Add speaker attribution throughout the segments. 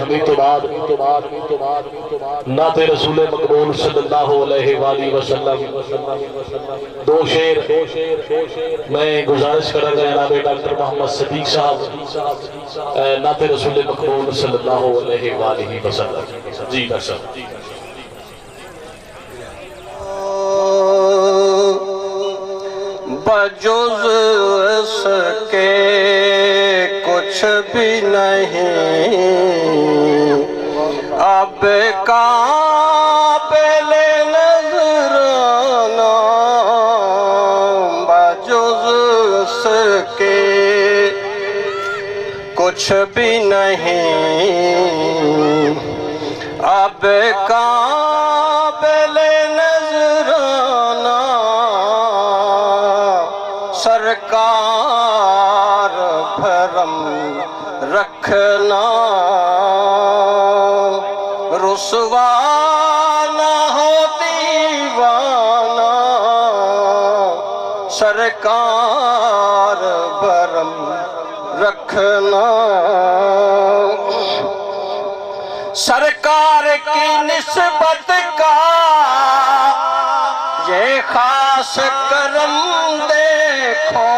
Speaker 1: हमें तो बाद नाते रसूल मकबूल सल्लल्लाहु अलैहि वसल्लम दो शेर मैं गुजारिश करूंगा जनाब डॉक्टर मोहम्मद सदीक साहब नाते रसूल मकबूल सल्लल्लाहु अलैहि वसल्लम। जी डॉक्टर साहब।
Speaker 2: बजुज़ सके कुछ भी नहीं अब काबिल नजराना बजुज़ सके कुछ भी नहीं अब काबिल नजराना सरकार भरम रखना रुसवा ना हो दीवाना सरकार भरम रखना सरकार की निस्बत का ये खास करम देखो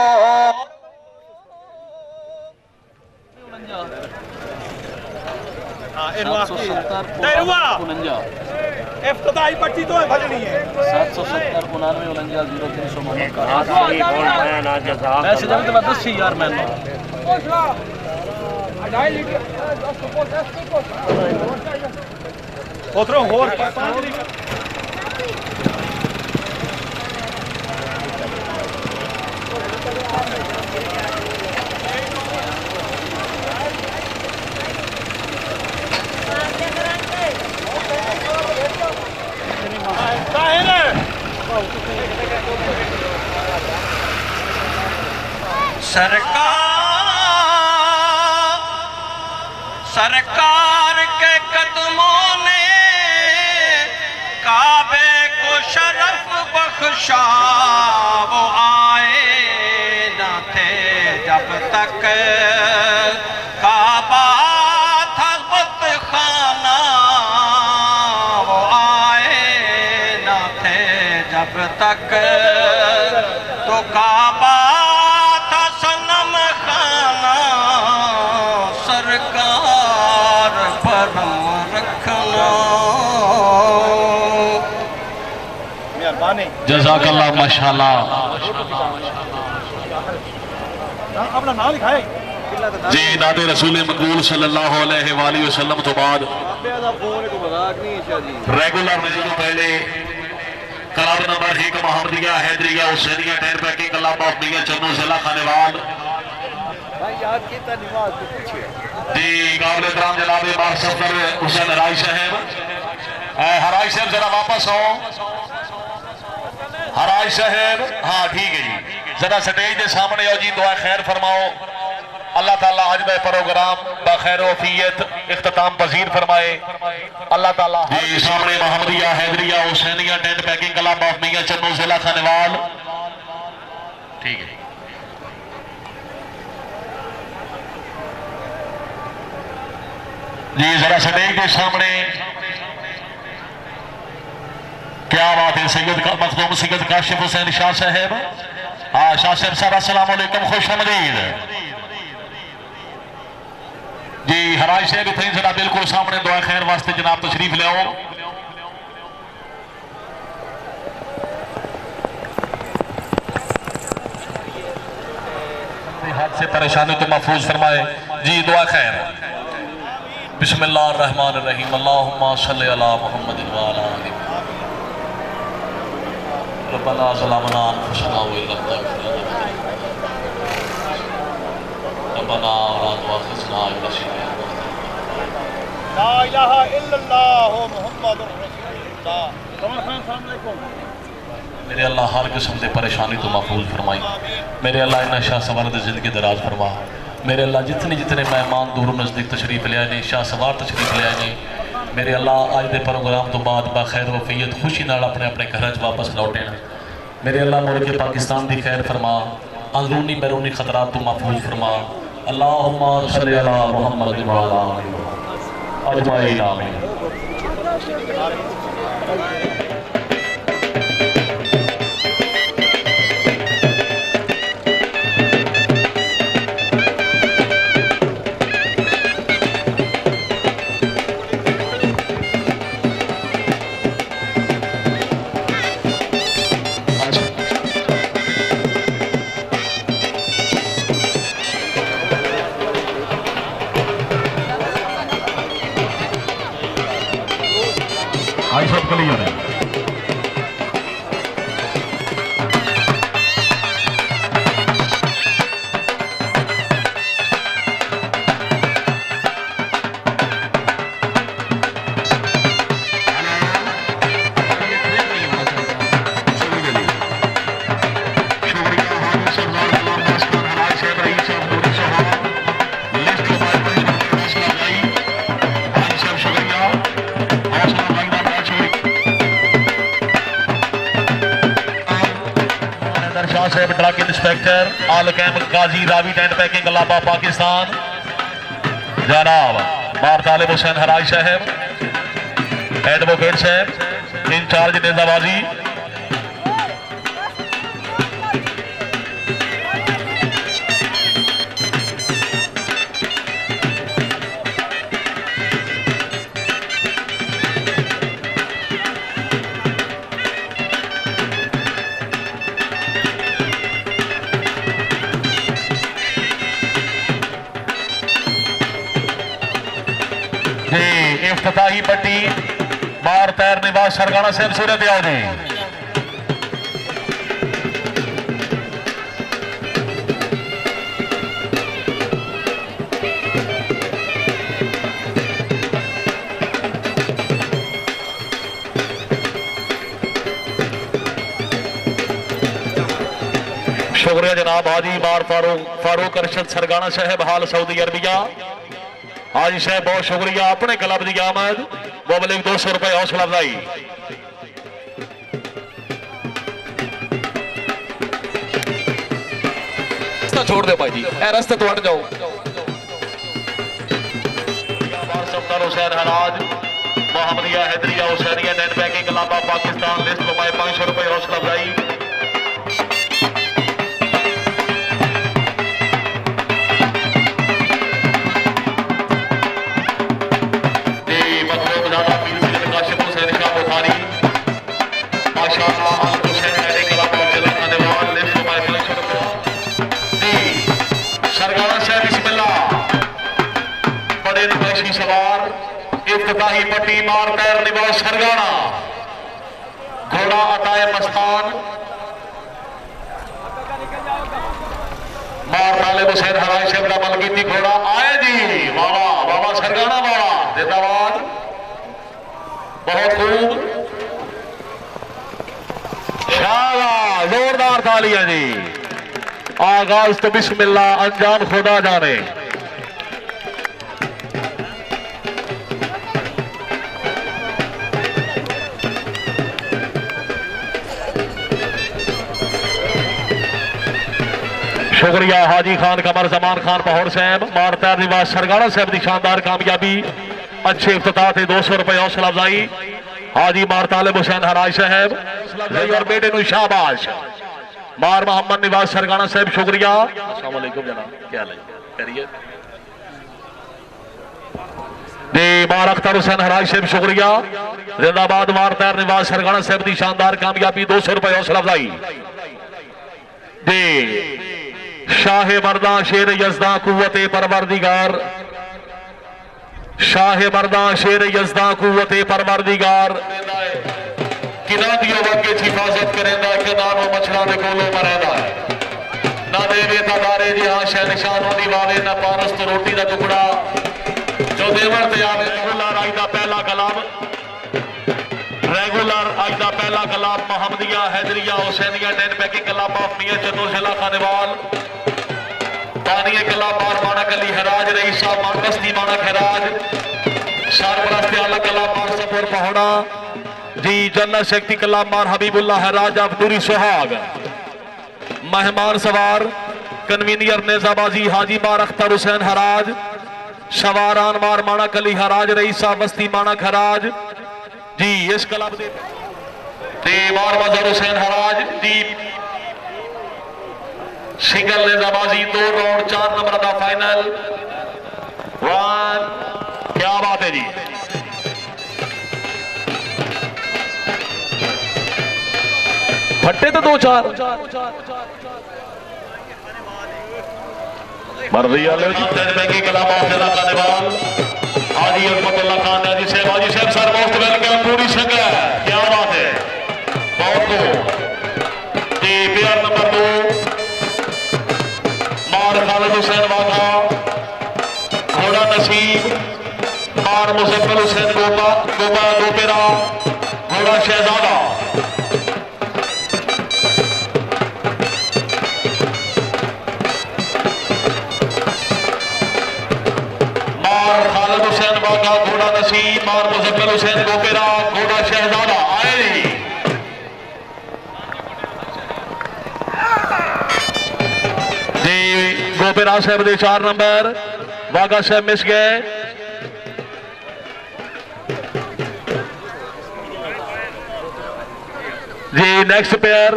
Speaker 3: इफ्तिताई पट्टी तो भजनी है
Speaker 4: 770 99 वैसे जब तो 10 यार मैं
Speaker 3: उतरो होर
Speaker 2: सरकार के कदमों ने काबे को शरफ बख्शा वो आए न थे जब तक काबा था बुतखाना वो आए न थे जब तक तो काबा था सनम खाना सरकार परम रखना।
Speaker 1: जज़ाकल्लाह माशाअल्लाह।
Speaker 3: अपना नाम लिखाए
Speaker 1: जी नाते रसूल मकबूल सल्लल्लाहु अलैहि वसल्लम तो बाद रेगुलर में जो पहले करार नंबर 1 मोहम्मदिया हैदरिया हुसैनिया टायर पैकिंग अल्लाह पाक मियां चन्नू जिला खानेवाल जी काबिल इकराम जनाब बार सफर हुसैन हराई साहब हराई साहब जरा वापस आओ हराई साहब। हाँ ठीक है जी जरा स्टेज के सामने आओ जी दुआ खैर फरमाओ अल्लाह ताला आज का प्रोग्राम बखैर वफियत इख्तिताम पजीर फरमाए अल्लाह ताला। जी सामने Mohammadia Haidaria Hussainia tent pegging club of Mian Channu जिला खानेवाल ठीक है। जी जरा सदैव के सामने क्या बात है। सैयद मखदूम सैयद काशिफ हुसैन शाह साहब। हाँ शाह साहब सर अस्सलाम वालेकुम, खुश आमदीद जी। हराज साहब इतने जरा बिल्कुल सामने दुआ खैर वास्ते जनाब तशरीफ ले आओ। हाथ से परेशानी तो महफूज फरमाए जी। दुआ खैर। बिस्मिल्लाहिर्रहमानिर्रहीम। अल्लाहुम्मा सल्लि अला मुहम्मद व अला आलि रब्बना ज़लमना अनफुसना व इल्लम तग़फिर लना रब्बना ला तुअख़िज़ना इन नसीना।
Speaker 3: ला इलाहा इल्लल्लाह मुहम्मदुर रसूलुल्लाह। कमर खान अस्सलाम वालेकुम।
Speaker 1: मेरे अल्लाह हर किस्म की परेशानी तो महफूज फरमाई। मेरे अल्लाह इन्ना शाह सवार की जिंदगी दराज फरमा। मेरे अल्लाह जितने जितने मेहमान दूर नज़दीक तशरीफ लिया ने, शाह सवार तशरीफ लिया ने, मेरे अल्लाह अज के प्रोग्राम तो बाद बाखैर वफीयत खुशी नाल अपने अपने घर वापस लौटे। मेरे अल्लाह मुल्क पाकिस्तान की खैर फरमा, अंदरूनी बैरूनी खतरात तो महफूज फरमा। अल्लाहुम्मा सल्लि अला मुहम्मद व अला आलि अजमाइन आमीन। आई सब क्लियर है। साहब ट्रक इंस्पेक्टर आल कैंप गाजी रावी टेंट पैकिंग अलाबा पाकिस्तान जनाब मार तालिब हुसैन हराज साहब एडवोकेट साहब इंचार्ज नेजाबाजी। इफ्तिताही पट्टी बार तैर निवास सरगाना साहब सूरत आओ जी। शुक्रिया जनाब हाजी बार फारूक अरशद सरगाना साहब हाल सऊदी अरबिया। हाजी साहब बहुत शुक्रिया अपने क्लब की आमद मुबलिक 200 रुपए हौसला अफजाई। छोड़ दो भाई जी रास्ते तो हट जाओ। हुसैन हराज मोहम्मदिया हैदरिया हुसैनिया नेट पैकिंग अलाबा पाकिस्तान लिस्ट कमाए 500 रुपए हौसला अफजाई। इफ्तिताही पट्टी मार पैर निवास सरगाना घोड़ा अताए मस्तान मार तालिब हुसैन हराज साहब का मलकीती घोड़ा आए जी। वाला बाबा सरगाना वाला जिंदाबाद बहुत खूब शाबाश जोरदार तालियां जी। आगाज तो बिस्मिल्लाह अंजाम खुदा जाने। शुक्रिया हाजी खान कमर जमान खान पहौड़ साहब मारता निवास सरगाना साहब की शानदार कामयाबी अच्छे इफ्तिताह थे 200 रुपए हौसला अफजाई हाजी मार तालिब हुसैन हराज साहब और बेटे नु शाबाश मार मोहम्मद निवाज सरगाना साहब शुक्रिया। अस्सलाम वालेकुम जनाब, क्या हाल है, खैरियत जी। मार अख्तर हुसैन हराज साहब शुक्रिया जिंदाबाद। मार तैर निवाज सरगाना साहब की शानदार कामयाबी 200 रुपए हौसला अफजाई जी। शाह मर्दा शेर यज़दा कुव्वते परवरदिगार, शाह मर्दा शेर यज़दा कुव्वते परवरदिगार किना दियो वाके हिफाजत करेंदा के नाम मछला दे कोलो मरेंदा ना देवे तादारे जी हां शहनशाह दी वाले ना पारस तो रोटी दा टुकड़ा जो देवर ते आवे रेगुलर आज दा पहला कलाम, रेगुलर आज दा पहला कलाम मोहम्मदिया हैदरिया हुसैनिया 10 पैकिंग कलाम ऑफ मियां चन्नो जिला खानेवाल तानिया कलाम और मानक अली हराज रईस साहब मानकस्ती मानक हराज सरपरस्त आला कलाम और सफर पहुड़ा जी। जन्नत शक्ति कलाम मार हबीबुल्लाह हराज आप नूरी सुहाग मेहमान सवार कन्वीनियर नेजाबाजी हाजी मार अख्तर हुसैन हराज सवारान मार मानक अली हराज रईस साहब बस्ती मानक हराज जी। इस क्लब दे मार मजहर हुसैन हराज दी सिंगल नेजाबाजी 2 राउंड 4 नंबर का फाइनल 1। क्या बात है जी। फट्टे तो 2-4 मर्जी वाले की कलाम जिला खानेवाल हाजी अहमदुल्लाह खान हाजी साहब सर मोस्ट वेलकम पूरी संगत, क्या बात है, बहुत को जी। पेयर नंबर 2 मार खालिद हुसैन वाघा घोड़ा नसीब मार मुजफ्फर हुसैन गोपा गोपेरा घोड़ा शहजादा मार खालिद हुसैन वाघा घोड़ा नसीब मार मुजफ्फर हुसैन गोपेरा घोड़ा शहजादा आए जी। गोपेरा साहब दे 4 नंबर वाघा साहब मिस गए जी। नेक्स्ट पेयर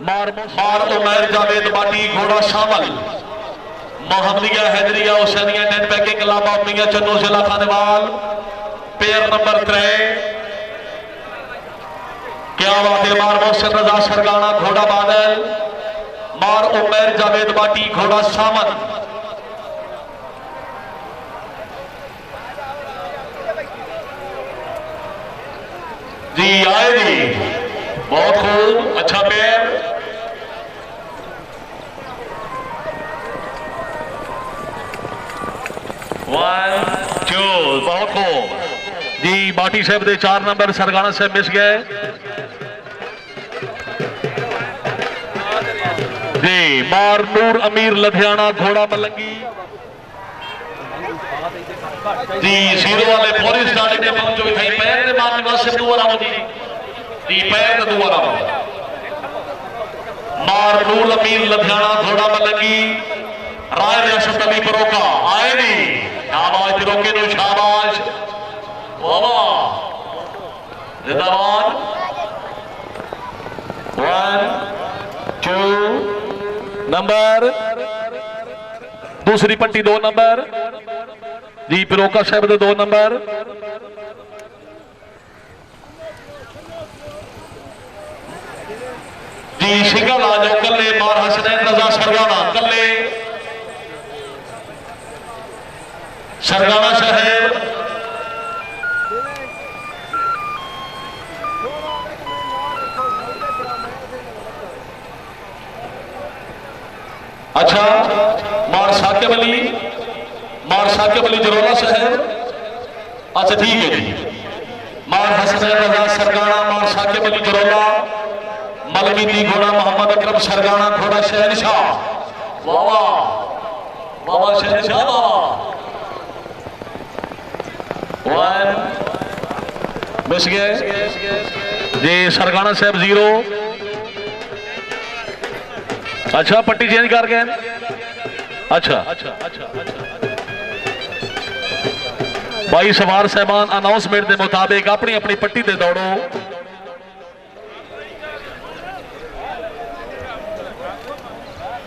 Speaker 1: मार उमर जावेद बाटी घोड़ा शामल मोहम्मदिया हैदरिया हुसैनिया 10 पैकिंग कलाम ऑफ मियां चन्नो जिला खानेवाल पेयर नंबर 3। क्या बात है, मार मोहसिन रजा सरगाना घोड़ा बादल मार उमर जावेद बाटी घोड़ा शामल जी। आए जी, बहुत खूब, अच्छा पेयर। वन टू, बहुत खूब जी। बाटी साहब दे 4 नंबर सरगाना साहब मिस गए जी। मार नूर अमीर लुधियाना घोड़ा मलंगी जी। 0 वाले पूरी स्टार्टिंग में पहुंचो थे पैर ने मार निवासित दुआरा होती जी। पैर ने दुआरा मार नूर अमीर लुधियाना घोड़ा मलंगी राय रियासत अली परोका आए नहीं शाबाश रोके नो शाबाश वाह जिंदाबाद। 1 2 नंबर दूसरी पट्टी 2 नंबर जी। पिरोका साहब दे 2 नंबर जी। सिंगल आ जाओ कले मार हसनैन रजा सरगाना कले सरगाना साहब अच्छा। मार साकिब अली जरोला साहब अच्छा ठीक है जी। मार हसनैन रजा सरगाना मार साकिब अली जरोला मलवी दी घोड़ा मोहम्मद अकरम सरगाना घोड़ा शहनशाह वाह वाह शहनशाह वाह। 1 मिस गए जी। सरगाना साहब 0 अच्छा। पट्टी चेंज कर गए अच्छा भाई सवार साहबान अनाउंसमेंट के मुताबिक अपनी अपनी पट्टी ते दौड़ो।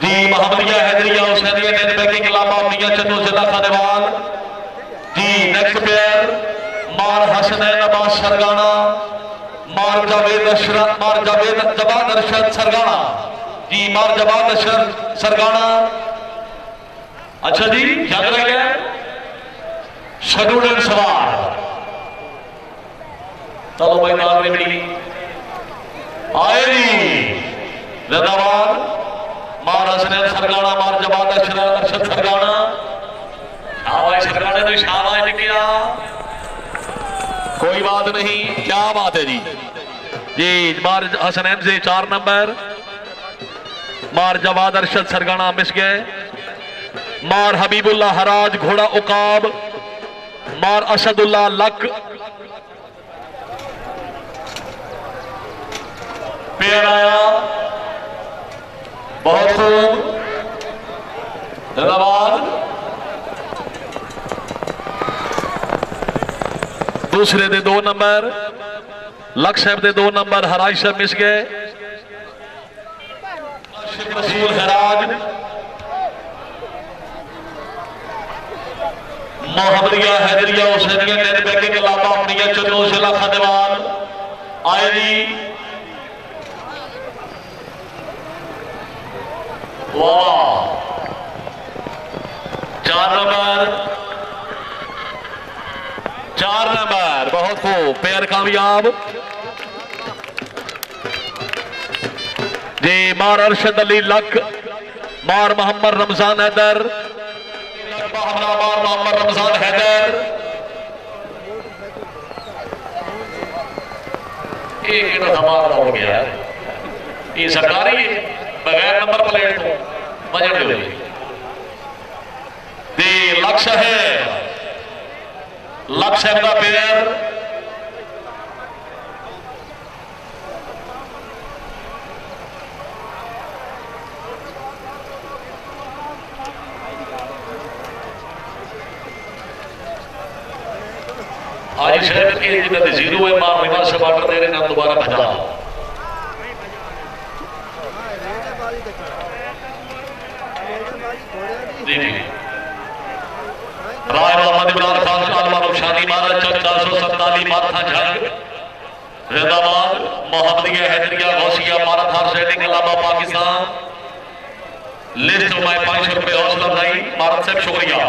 Speaker 1: जी मोहम्मदिया हैदरिया हुसैनिया नेट बैकिंग लामा मियां चन्नू जिला खानेवाल जी। नेक्स्ट प्लेयर मार हसनैन अब्बास सरगाना, मार जावेद जवाद अरशद सरगाना जी, मार जवाद अरशद सरगाना। अच्छा जी याद रह गया शेड्यूल्ड सवार। चलो भाई नाम रेडी आए जी। जिंदाबाद मार हसनैन सरगाना, मार जवाद अरशद सरगाना। शाबाश सरगाने ने शाबाश निकला, कोई बात नहीं, क्या बात है जी। जी मार हसनैन से 4 नंबर, मार जवाद अरशद सरगाना मिस गए। मार हबीबुल्लाह हराज घोड़ा उकाब, मार असदुल्लाह लक। पेयर आया बहुत खूब, जिंदाबाद। दूसरे दे 2 नंबर, लक साहब दे 2 नंबर, हराज साहब मिस गए। रसूल हराज, मोहम्मदिया हैदरिया हुसैनिया नेट बैकिंग लामा मियां चन्नू जिला खानेवाल आए जी। वाह 4 नंबर बहुत खूब, पेयर कामयाब जी। मार अरशद अली लक, मार मोहम्मद रमजान हैदर, मार मोहम्मद रमजान हैदर। एक धमाल हो गया, ये सरकारी है बगैर नंबर प्लेट तो मजा नहीं हुई। लक्ष्य है लक्ष्य का पेयर आज शायद के जिन्हें 0 है मार रिवर्स से बाटर दे रहे ना दोबारा भजा जी जी। राय मोहम्मद इमरान खान आलमा रुशानी मारा 447 माथा जंग। जिंदाबाद मोहम्मदिया हैदरिया गौसिया मारा थार सेटिंग अलामा पाकिस्तान। लिस्ट में 500 रुपए हौसला अफजाई भारत से शुक्रिया।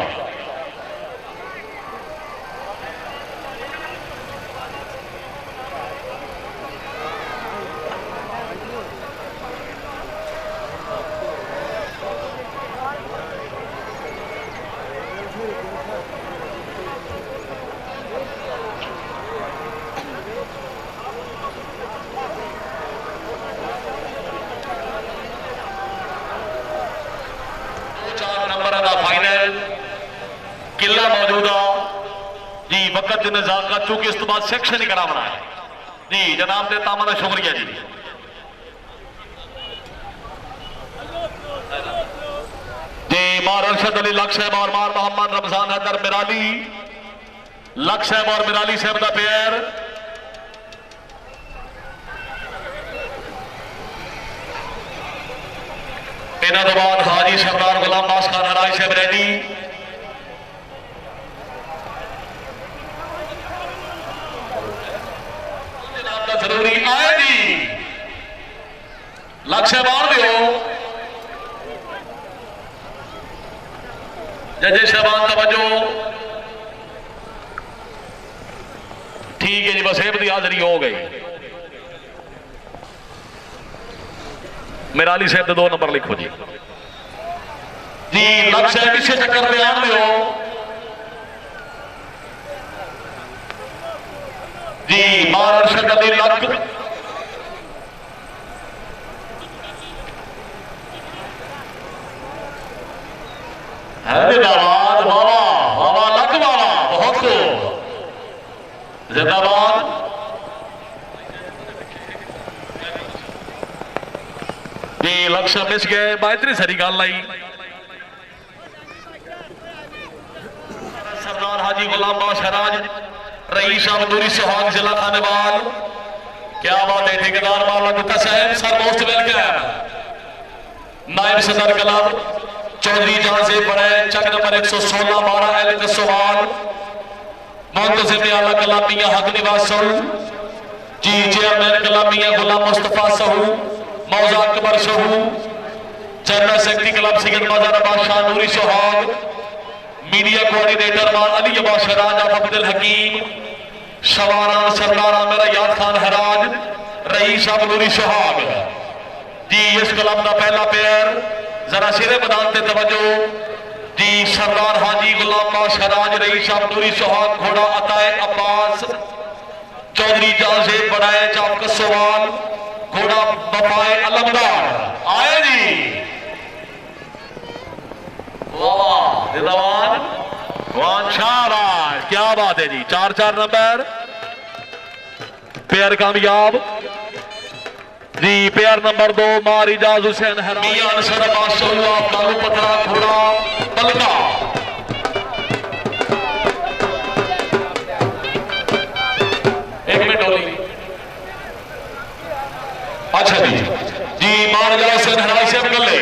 Speaker 1: किला मौजूदा जी वक्त निजाम चूंकि इस बाद सेक्शन ही कराना है जी। जनाब ने तामा शुक्रिया जी। जी मार अरशद अली लक साहब और मार मोहम्मद रमजान हैदर मिराली। लक साहब और मिराली साहब का पेयर इन्हों के बाद हाजी सरदार गुलाम बास खान हराज साहब रेडी। जरूरी आए जी लक्ष्य बाढ़ दो जजे साहबान तवज्जो ठीक है जी। बस की हाजरी हो गई। मिराली साहब 2 नंबर लिखो जी। जी लक्ष्य पीछे चक्कर पे आन दो जी। मार अरशद अली लक जिंदाबाद बाबा बाबा लक बाबा बहुत खूब जिंदाबाद। जी लक्ष्य मिस गए बातरी सारी गल आई। सरदार हाजी गुलाम बाश हराज रईस अब्दुरी सुहाग जिला खानेवाल। क्या बात है ठेकेदार मौलाना गुप्ता साहब सर मोस्ट वेलकम। नायब सदर क्लब चौधरी जहां से बड़े चक नंबर 116 12 एल का सवाल मुंतजिम आला क्लब मियां हक निवास सहू जी चेयरमैन क्लब मियां गुलाम मुस्तफा सहू मौजा अकबर सहू जनरल सेक्रेटरी क्लब सैयद मजार अब्बास शाह नूरी सुहाग मीडिया कोऑर्डिनेटर मां अली अब्बास हराज अब्दुल हकीम सवारा सरदारा मेरा याद खान हराज रईस अब्दुरी सुहाग जी। इस क्लब का पहला प्लेयर जरा सिरे मैदान से तवज्जो जी सरदार हाजी गुलाम बाश हराज रईस अब्दुरी सुहाग घोड़ा अताए अब्बास चौधरी जहां से बड़ाए चाप का सवाल घोड़ा बफाए अलमदार आए जी। वाह जिंदाबाद वाह शाबाश क्या बात है जी। 4 नंबर पेयर कामयाब जी। पेयर नंबर 2 मार इजाज हुसैन मियां अनसर अब्बास दारू पथरा घोड़ा बलका। एक मिनट होली अच्छा जी मार इजाज हुसैन हराज से कले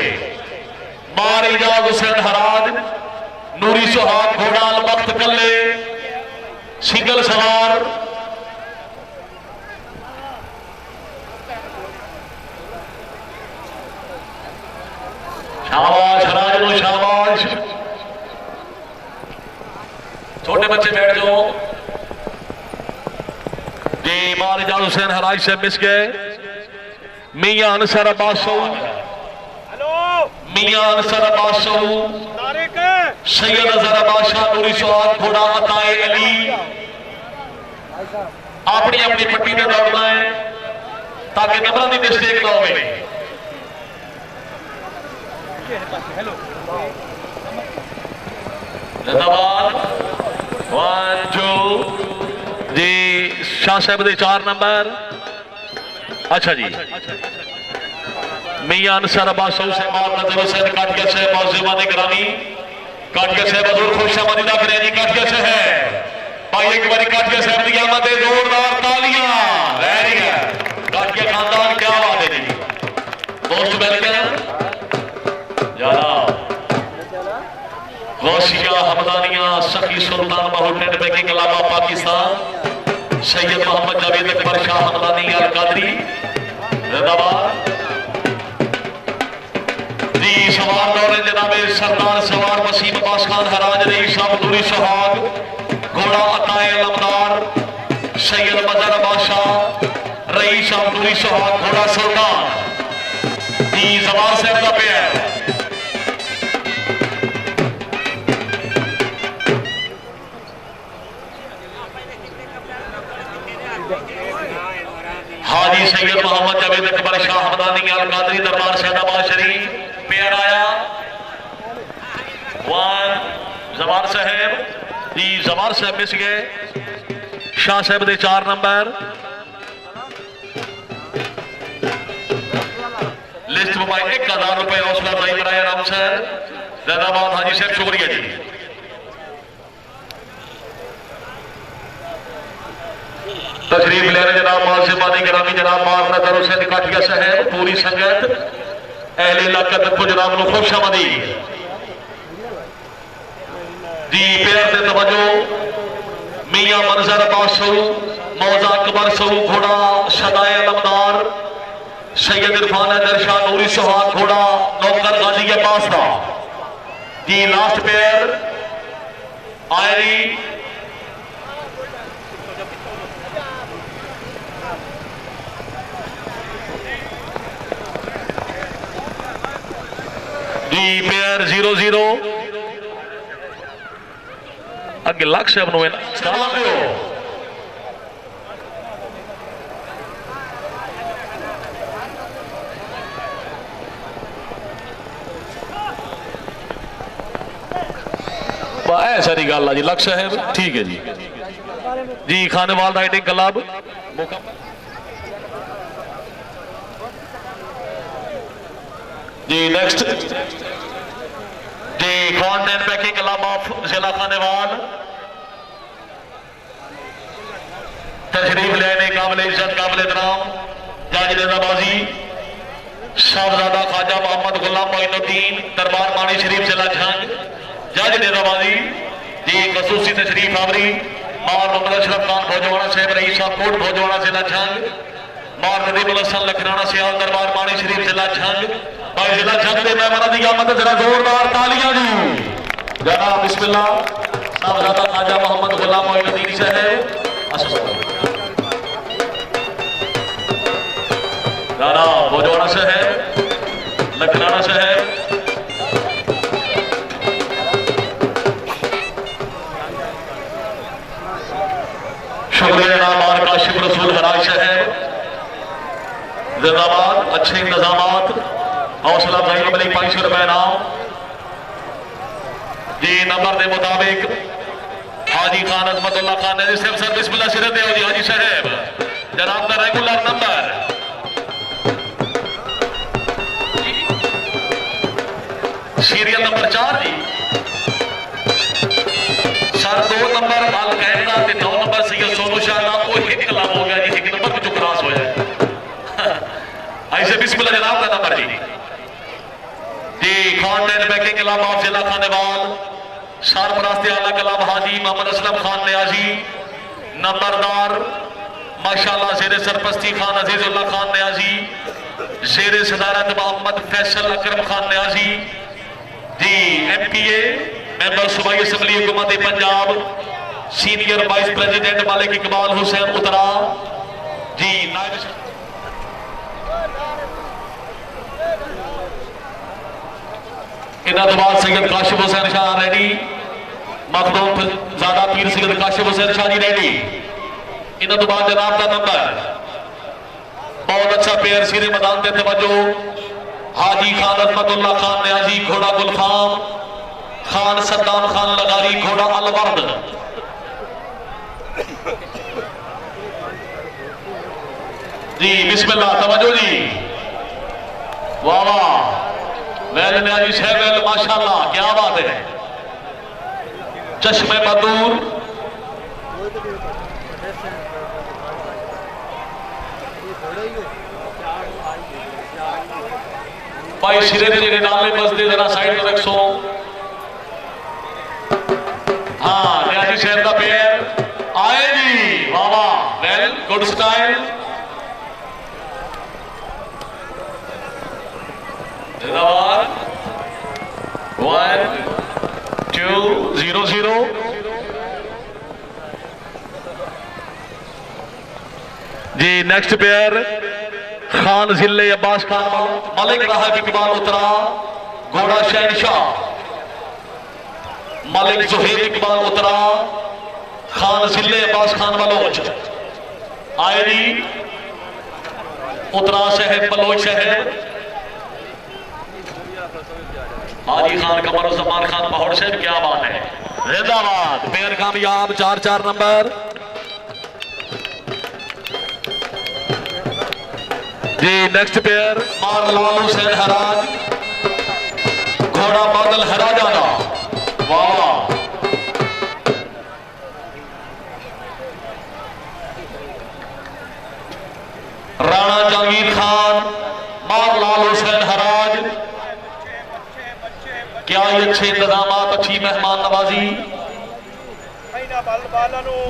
Speaker 1: मार इजाज हुसैन हराज नूरी सुहाग घोड़ा अलमख्त कले सिंगल सवार शाबाश हराज लो शाबाश। छोटे बच्चे बैठ जाओ जी। मार इजाज हुसैन हराज से मिस गए मियां अनसर अब्बास मियां अनसर अब्बास सैयद अजहर अब्बास शाह नूरी सुहाग घोड़ा अताए अली अपनी अपनी पट्टी में दौड़ना है ताकि नंबर की मिस्टेक ना हो। जिंदाबाद 1 2 जी शाह साहब दे 4 नंबर अच्छा जी। मियां अनसर अब्बास से मार नजर हुसैन काटिया से मौजूदा गिरामी काटिया से बदूर खुशामदी ना करें जी। काटिया से है भाई एक बारी काटिया साहब की आमद है जोरदार तालियां वेरी गुड काटिया खानदान क्या बात है जी। दोस्त वेलकम जाना गौसिया हमदानिया सखी सुल्तान बहुटेड बैकिंग अलावा पाकिस्तान सैयद मोहम्मद जावेद अकबर शाह हमदानी अल कादरी जिंदाबाद जी। सवार दौरे जनाबे सरदार सवार वसीम अब्बास खान हराज रईस अब्दुरी सुहाग घोड़ा अताए अलमदार सैयद मजर अब्बास शाह रईस अब्दुरी सुहाग घोड़ा सुल्तान जी। जवान साहब का पेयर हाजी सैयद मोहम्मद जावेद अकबर शाह हमदानी अल कादरी दरबार सैदाबाद शरीफ पेयर आया 1 जवार साहब जी। जवार साहब मिस गए शाह साहब दे 4 नंबर लिस्ट में 1000 रुपए हौसला अफजाई कराया राम सर जैदाबाद हाजी साहब शुक्रिया जी। तशरीफ ले रहे जनाब मालसिबानी ग्रामी जनाब मार नजर हुसैन काटिया साहब पूरी संगत अहले इलाका तक जनाब को खुशामदी जी। पेयर से तवज्जो मियां मंजर अब्बास मौजा अकबर सहू घोड़ा शदाए अलमदार सैयद इरफान हैदर शाह नूरी सुहाग घोड़ा नौकर गाजी अब्बास था जी। लास्ट पेयर आयरी जी। पेयर 0-0 अगे लक्ष्य सारी गल है जी। लक्ष्य है ठीक है जी। जी खानेवाल राइडिंग क्लब जी। नेक्स्ट जी कॉन्टेंट पैकिंग क्लब ऑफ जिला खानेवाल तशरीफ लेने काबिल इज्जत काबिल एहतराम जज नेजाबाजी साहबजादा ख्वाजा मोहम्मद गुलाम मोइनुद्दीन दरबार मानी शरीफ जिला झंग जज नेजाबाजी जी खसूसी तशरीफ आवरी मार मोहम्मद अशरफ खान भोजवाड़ा साहब रईस साहब कोट भोजवाड़ा जिला झंग मार नदीमुल हसन लखराना सियाल दरबार मानी शरीफ जिला झंग भाई जिला झंग के मेहमान की आमद जरा जोरदार तालियां जी जनाब बिस्मिल्लाह साहबजादा ख्वाजा मोहम्मद गुलाम मोइनुद्दीन साहब राणा भोजवाड़ा शहर लखराना शहर शुक्रिया नाम और काशिफ रसूल हराज शहर जिंदाबाद अच्छे इंतजामात हौसला अफजाई मिली 500 रुपए नाम जी नंबर के मुताबिक हाजी खान अजमतुल्लाह खान ने सिर्फ सर बिस्मिल्लाह सिरत दे हाजी साहब जनाब का रेगुलर नंबर सीरियल नंबर 4 जी सर 2 नंबर अल कहना ते 9 नंबर सैयद सोनू शाह नाम वो एक कलाम हो गया जी एक नंबर में जो क्रॉस हो जाए ऐसे बिस्मिल्लाह जनाब का नंबर जी खान बैकिंग कलाम ऑफ जिला खानेवाल सरपरस्त आला कलाम हाजी मोहम्मद असलम खान न्याजी नंबरदार माशाल्लाह शेर सरपस्ती खान अजीजुल्लाह खान न्याजी शेर सदारत मोहम्मद फैसल अकरम खान न्याजी जी एमपीए मेंबर सूबाई असम्बली हुकूमत पंजाब सीनियर वाइस प्रेसिडेंट मालिक इकबाल हुसैन उतरा जी इन्हों तो बाद सैयद काशिफ हुसैन शाह रेडी मखदूम ज़ादा पीर सैयद काशिफ हुसैन शाह जी रेडी इन्हों तो बाद जनाब का नंबर बहुत अच्छा पेयर सीधे मैदान से तवज्जो हाजी खान अजमतुल्लाह खान न्याजी घोड़ा गुलफाम खान सद्दाम खान लगारी घोड़ा अलवर्द जी बिस्मिल्लाह तवज्जो जी वाह वाह वैल न्याजी शहर माशाल्लाह क्या बात है चश्मे बदूर भाई सिरे तेरे नाले बसते जरा साइड में रखो हाँ न्याजी शहर का पेयर आए जी वाह वाह वेल गुड स्टाइल 1 2 0 0 जी नेक्स्ट पेयर खान जिले अब्बास खान मलिक राहब इकबाल उतरा घोड़ा शहनशाह मलिक जुहेब इकबाल उतरा खान जिले अब्बास खान बलोच आयरी उतरा शहर बलोच शहर हाजी खान कमर उस्मान खान पहाड़ शहर क्या बात है जिंदाबाद पेयर कामयाब 4-4 नंबर जी नेक्स्ट पेयर मार लाल हुसैन हराज घोड़ा बादल हराजाना वाह राणा जहांगीर खान मार लाल हुसैन हराज क्या ये अच्छे इंतजाम अच्छी मेहमान नवाजी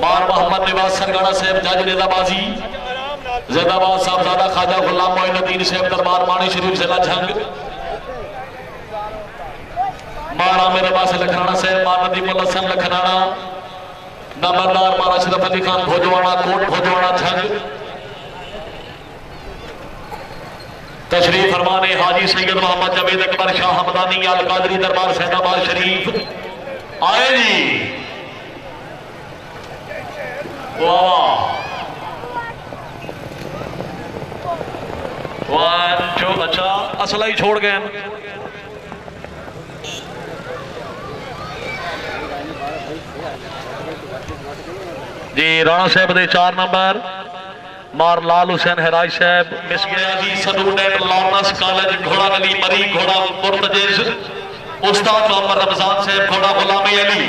Speaker 1: मार मोहम्मद निवास सरगाना साहब जज नेजाबाजी जिंदाबाद साहबजादा ख्वाजा गुलाम मोइनुद्दीन साहब दरबार मानी शरीफ जिला झंग मारा मेरे पास लखराना साहब मार नदीमुल हसन लखराना नंबरदार मारा अशरफ अली खान भोजवाड़ा कोट भोजवाड़ा झंग तशरीफ फरमाने हाजी सैयद मोहम्मद जवेद अकबर शाह हमदानी अल कादरी दरबार सैदाबाद शरीफ आए जी वाह 1 2 अच्छा असला ही छोड़ गए जी राणा साहब दे 4 नंबर मार लाल हुसैन हराज साहब मिस गया जी स्टूडेंट लॉरेंस कॉलेज घोड़ा गली मरी घोड़ा मुर्तजिज उस्ताद मोहम्मद रमजान साहब घोड़ा गुलामी अली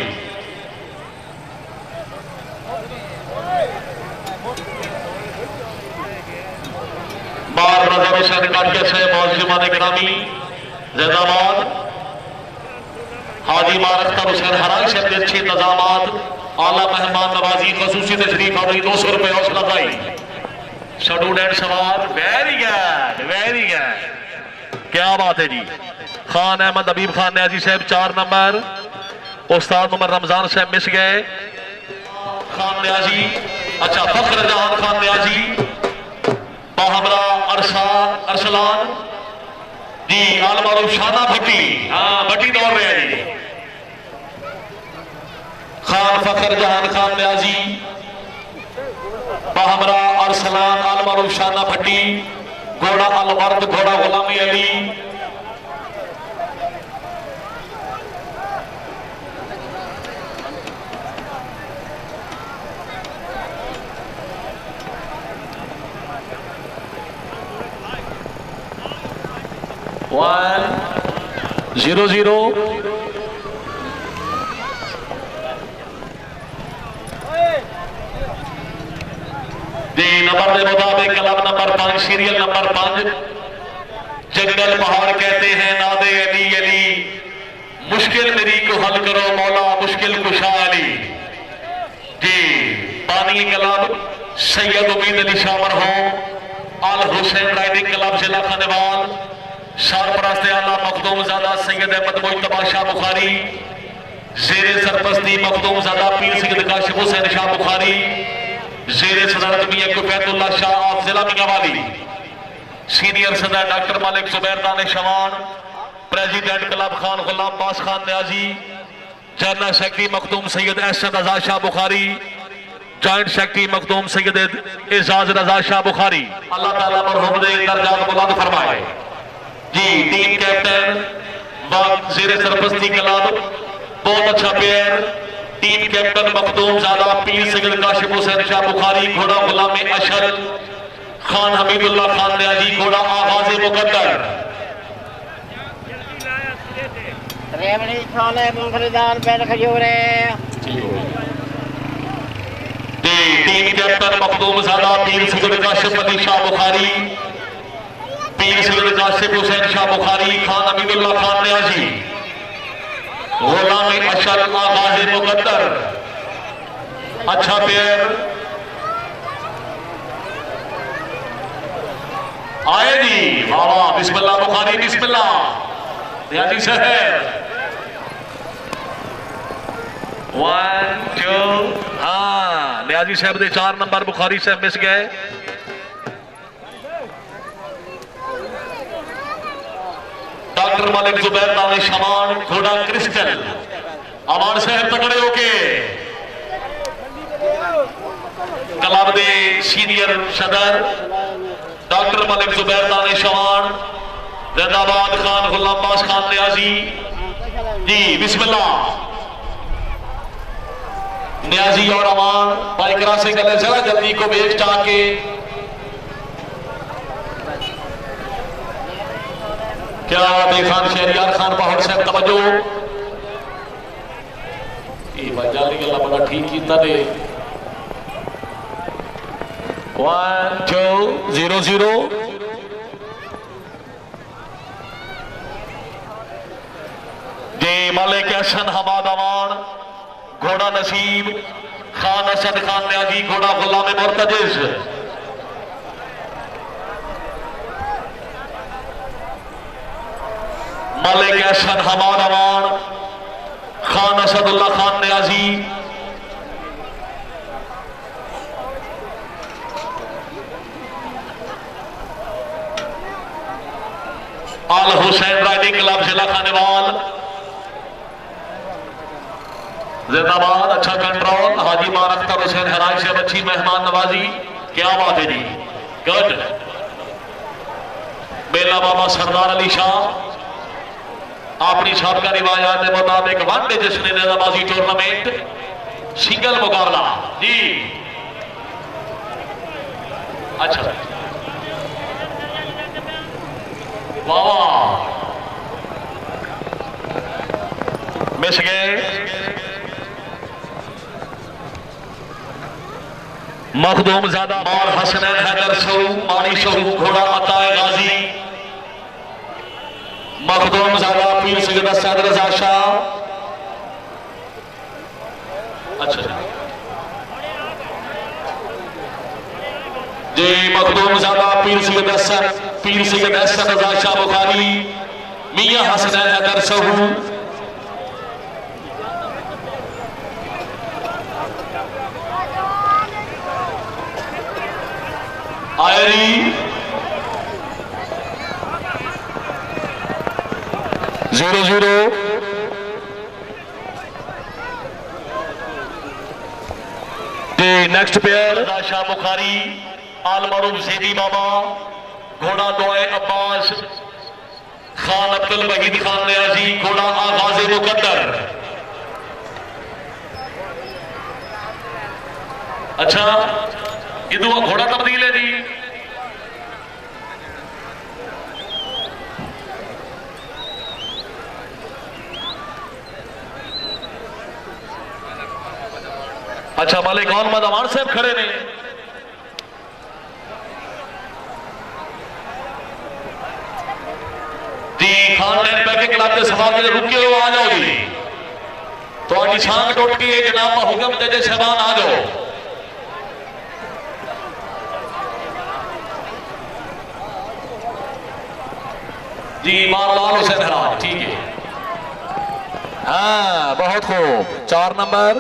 Speaker 1: बार नजर हुसैन काटिया साहब मौजूमान ग्रामी जैदाबाद हाजी मार अख्तर हुसैन हराई साहब के अच्छे इंतजामात आला मेहमान नवाजी खसूसी तशरीफ और 200 रुपए हौसला अफजाई स्टूडेंट सवार वेरी गुड क्या बात है जी। खान अहमद हबीब खान न्याजी साहब 4 नंबर उस्ताद मोहम्मद रमजान साहब मिस गए खान न्याजी। अच्छा फख्र जहान खान न्याजी बाहमरा अरसलान जी आलमारूफ शाना भट्टी हाँ भट्टी दौड़ रहे हैं जी। खान फख्र जहान खान न्याजी बाहमरा अरसलान आलमारूफ शाना भट्टी घोड़ा अलमर्द घोड़ा गुलामी अली वन 0-0 नंबर के मुताबिक क्लब नंबर 5 सीरियल नंबर 5 जंगल पहाड़ कहते हैं नादे अली अली मुश्किल मेरी को हल करो मौला मुश्किल कुशा अली जी। पानी क्लब सैयद उम्मीद अली शामर हो अल हुसैन राइडिंग क्लब जिला खानेवाल सरपरस्त आला मखदूम ज़ादा सैयद अहमद मुज्तबा शाह बुखारी ज़ेरे सरपरस्ती मखदूम ज़ादा पीर सैयद काशिफ हुसैन शाह बुखारी ज़ेरे सदरत मियां कुफैतुल्लाह शाह आप जिला मियांवाली सीनियर सदर डॉक्टर मालिक जुबैर दानिश शवान प्रेसिडेंट क्लब खान गुलाम पास खान न्याजी जनरल सेक्रेटरी मखदूम सैयद एहसन रजा शाह बुखारी जॉइंट सेक्रेटरी मखदूम सैयद एजाज रजा शाह बुखारी अल्लाह ताला मरहूम दे दर्जात बुलंद फरमाए जी। टीम कैप्टन ज़ेरे सरपरस्ती क्लब बहुत अच्छा प्लेयर टीम कैप्टन मखदूम ज़ादा पीर सैयद काशिफ हुसैन शाह बुखारी घोड़ा गुलाम अशर खान हमीदुल्लाह खान न्याजी घोड़ा आगाज़ मुकद्दर
Speaker 5: रेवड़ी छोले मूंगफली दाल पेड़ खजूरे।
Speaker 1: टीम कैप्टन मखदूम ज़ादा पीर सैयद काशिफ अली शाह बुखारी पीर सैयद काशिफ हुसैन शाह बुखारी खान हमीदुल्लाह खान न्याजी गुलाम अशर आगाज़ मुकद्दर अच्छा प्लेयर आए जी बाबा बिस्मिल्लाह बुखारी बिस्मिल्लाह न्याजी साहब 1 2 हाँ न्याजी साहब दे 4 नंबर बुखारी साहब मिस गए डॉक्टर मालिक जुबैर दानिश शवान घोड़ा क्रिस्टल अमान साहब तगड़े होके क्लब दे सीनियर सदर डॉक्टर मालिक जुबैर दानिश शवान जैदाबाद खान गुलाम पास खान न्याजी जी बिस्मिल्लाह न्याजी और अमान बाइकरा से गले जरा जल्दी को बेच चाके क्या बात है खान शहरियार खान पहाड़ साहब तवज्जो ये बजाली गल्ला बड़ा ठीक कीता ने 1 2 0-0 जी मालिक एहसन हमाद अमान घोड़ा नसीब खान असद खान न्याजी घोड़ा गुलाम मुर्तजिज मालिक एहसन हमाद अमान खान असदुल्लाह खान न्याजी अल हुसैन राइडिंग क्लब जिला खानेवाल जैदाबाद अच्छा कंट्रोल हाजी मार अख्तर हुसैन हराई से अच्छी मेहमान नवाजी क्या बात है जी गुड। बेला बाबा सरदार अली शाह अपनी सबका रिवायात के मुताबिक वनडे जश्न नेजाबाजी टूर्नामेंट सिंगल मुकाबला जी अच्छा वाह मिस गए मखदूम ज़ादा और हसनैन हैदर सऊ मानी सऊ घोड़ा अताए गाजी मखदूम ज़ादा पीर सैयद असद रजा शाह। अच्छा जी मखदूम ज़ादा पीर सैयद असद रजा शाह बुखारी मियां हसनैन हैदर सऊ। आयरी 0-0 नेक्स्ट पेयर शाह बुखारी आल मारूफ ज़ेदी बाबा घोड़ा दुआए अब्बास खान अब्दुल वहीद खान नियाजी घोड़ा आगाज़े मुकद्दर। अच्छा ये दो घोड़ा तब्दील है जी। अच्छा मालिक कौन मदावान साहब खड़े ने जी खान लैंड पैकिंग क्लब के सवाल में रुके हो आ जाओ जी तो आज छांग टूट गई है जनाब हुक्म दे शहबान आ जाओ। जी मारलाल हुसैन हराज ठीक है। हाँ बहुत खूब 4 नंबर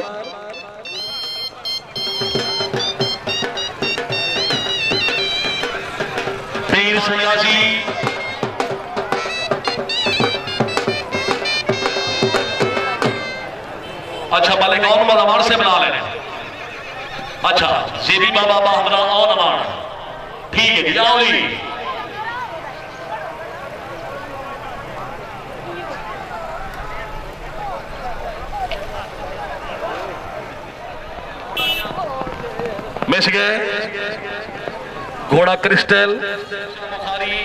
Speaker 1: पीर सयाजी अच्छा मालिक और मदावान से बना लेने। अच्छा ज़ेदी बाबा बहादुर और नमान ठीक है जी आओ जी। मिस गए घोड़ा क्रिस्टल बुखारी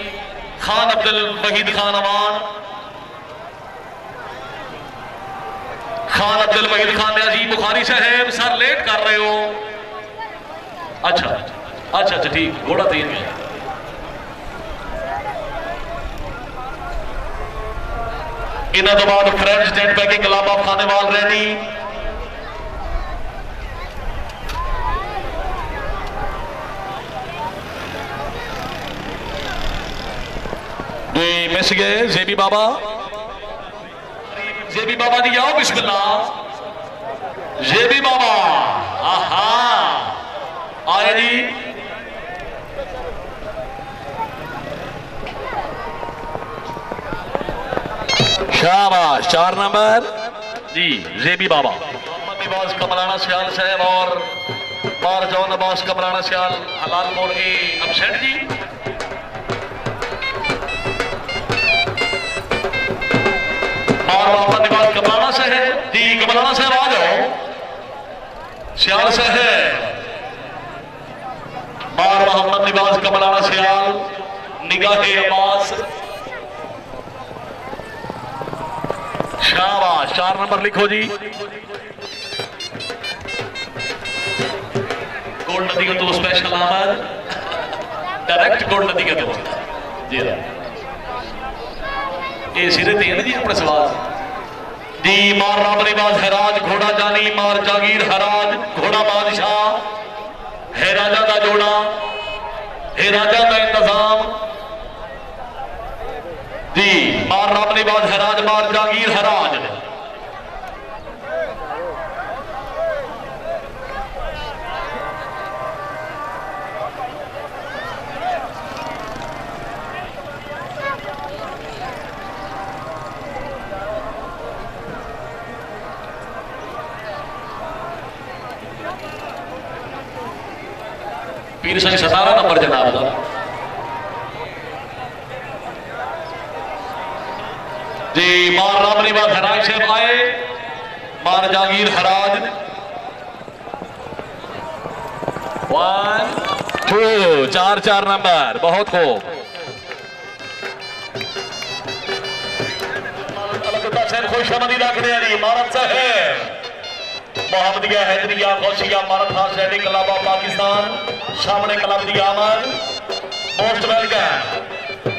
Speaker 1: खान अब्दुल वहीद खान अमान खान अब्दुल वहीद खान नियाजी बुखारी साहब सर लेट कर रहे हो। अच्छा अच्छा अच्छा ठीक घोड़ा तीन में इन्हों तो बाद फ्रेंच स्टैंड पैकिंग गुलाबा खानेवाल रैनी मिस गए ज़ेबी बाबा दी आओ बिस्मिल्लाह ज़ेबी बाबा आहा आए जी। शाबाश 4 नंबर जी ज़ेबी बाबा नवाज कमराना सियाल साहब और बार जौन अब्बास कमराना सियाल हलाल मोड़ के अपसेट जी। और मोहम्मद नवाज कमराना साहब जी कमराना साहब आ जाओ सियाल साहब बार मोहम्मद नवाज कमराना सियाल निगाहे अब्बास शाबाश 4 नंबर लिखो जी। गोल्ड नदी का तो स्पेशल आमद डायरेक्ट गोल्ड नदी का तो जी ये सिरे थे ना जी अपने सवाल जी मार रामनी बाज हराज घोड़ा जानी मार जागीर हराज घोड़ा बादशाह है राजा का जोड़ा है राजा का इंतजाम जी मार रामनी बाज हराज मार जागीर हराज। पीर साईं 17 नंबर जनाब का जी मार रामनी बात हराज साहब आए मार जागीर हराज 1 2 4 नंबर बहुत खूब। खुश आमदी रख रहे हैं जी मारत साहब मोहम्मदिया हैदरिया गौसिया मारथा सैडी क्लब ऑफ पाकिस्तान सामने क्लब दी आमद मोस्ट वेलकम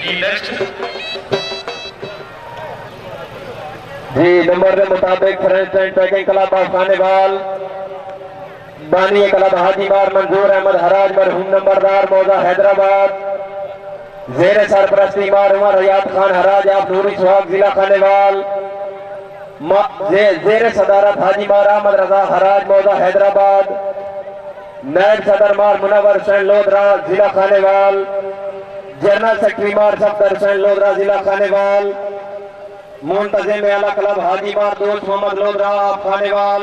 Speaker 1: जी नेक्स्ट
Speaker 6: जी नंबर के मुताबिक French and packing club of Khanewal बानी क्लब हाजी मार मंजूर अहमद हराज मरहूम नंबरदार मौजा हैदराबाद जेर सरपरस्ती मार उमर हयात खान हराज आप नूरी सुहाग जिला खानेवाल जेर सदारत हाजी मार अहमद रजा हराज मौजा हैदराबाद नायब सदर मार मुनव्वर हुसैन लोधरा जिला खानेवाल जनरल सेक्रेटरी मार सफदर हुसैन लोधरा जिला खानेवाल मुंतजिम आला क्लब हाजी मार दोस्त मोहम्मद लोधरा खानेवाल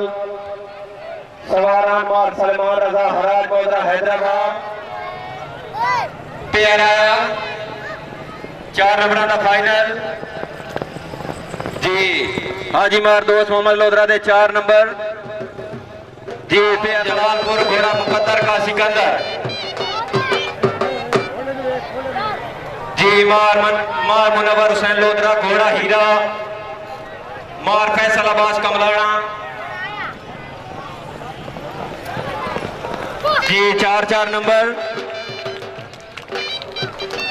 Speaker 6: सवारान मार सलमान रजा हराज मौजरा हैदराबाद
Speaker 1: प्यारा 4 नंबर का फाइनल
Speaker 6: जी हाजी मार दोस्त मोहम्मद लोधरा दे 4 नंबर जी
Speaker 1: जलालपुर घोड़ा मुकद्दर का सिकंदर
Speaker 6: जी मार मुनव्वर हुसैन लोधरा घोड़ा हीरा मार फैसल अब्बास कमलाना जी 4 नंबर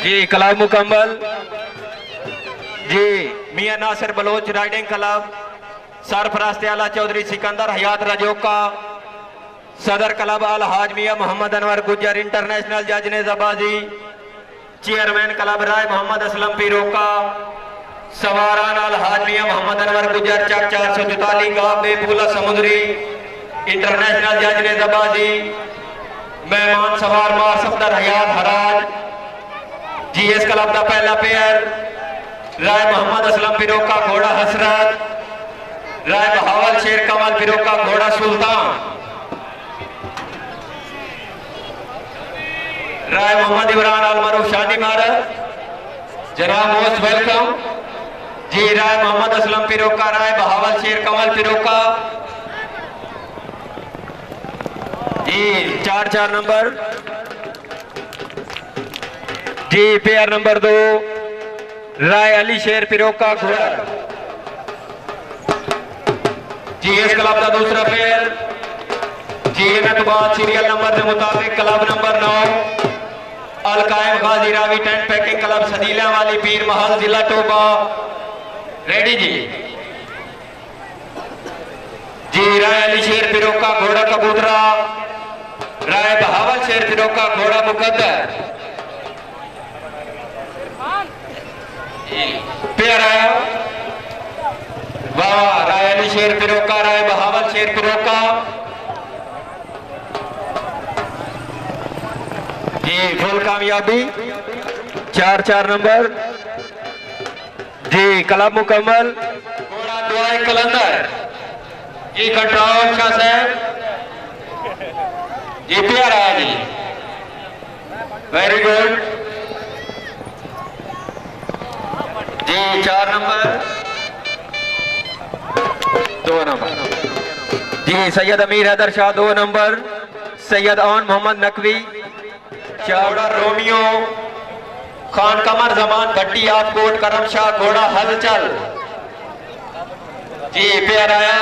Speaker 6: जी क्लब मुकम्मल जी मियां नासिर बलोच राइडिंग क्लब सरफराज आला चौधरी सिकंदर हयात रजोका सदर क्लब अल हाज मियां मोहम्मद अनवर गुज्जर इंटरनेशनल जज नेजाबाजी चेयरमैन क्लब राय मोहम्मद असलम पीरोका सवारान अल हाज मियां मोहम्मद अनवर गुज्जर चक 444 गांव बेपुला समुद्री इंटरनेशनल जज नेजाबाजी मेहमान सवार मार सफदर हयात हराज जीएस क्लब का पहला पेयर राय मोहम्मद असलम पिरोका घोड़ा हसरत राय बहावल शेर कमल पिरोका घोड़ा सुल्तान राय मोहम्मद इमरान अल मरूफ शानी मारत जनाब मोस्ट वेलकम जी राय मोहम्मद असलम पिरोका राय बहावल शेर कमल पिरोका जी 4 नंबर जी पेयर नंबर 2 राय अली शेर पिरोका घोड़ा जी इस क्लब का दूसरा पेयर जी बाद सीरियल नंबर के मुताबिक क्लब नंबर 9 अल कायम गाजी रावी टेंट पैकिंग क्लब सदीला वाली पीर महल जिला टोबा रेडी जी राय अली शेर पिरोका घोड़ा कबूतरा राय बहावल शेर पिरोका घोड़ा मुकद्दर प्यारा वाह राय अली शेर पिरोका राय बहावल शेर पिरोका जी फुल कामयाबी 4 नंबर जी क्लब मुकम्मल घोड़ा दुआए कलंदर जी कंट्रोल शाह साहब जी प्यारा जी वेरी गुड जी 4 नंबर 2 नंबर जी सैयद अमीर हैदर शाह 2 नंबर सैयद आन मोहम्मद नकवी घोड़ा रोमियो खान कमर जमान भट्टी आपकोट करम शाह घोड़ा हलचल जी प्यार आया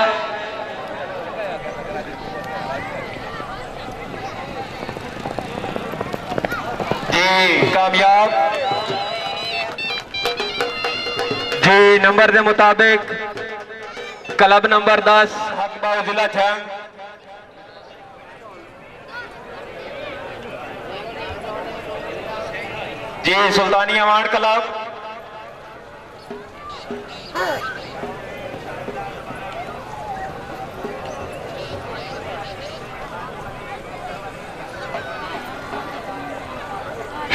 Speaker 6: जी कामयाब जी नंबर के मुताबिक क्लब नंबर 10 हकबाव जिला जंग जी सुल्तानी अवान क्लब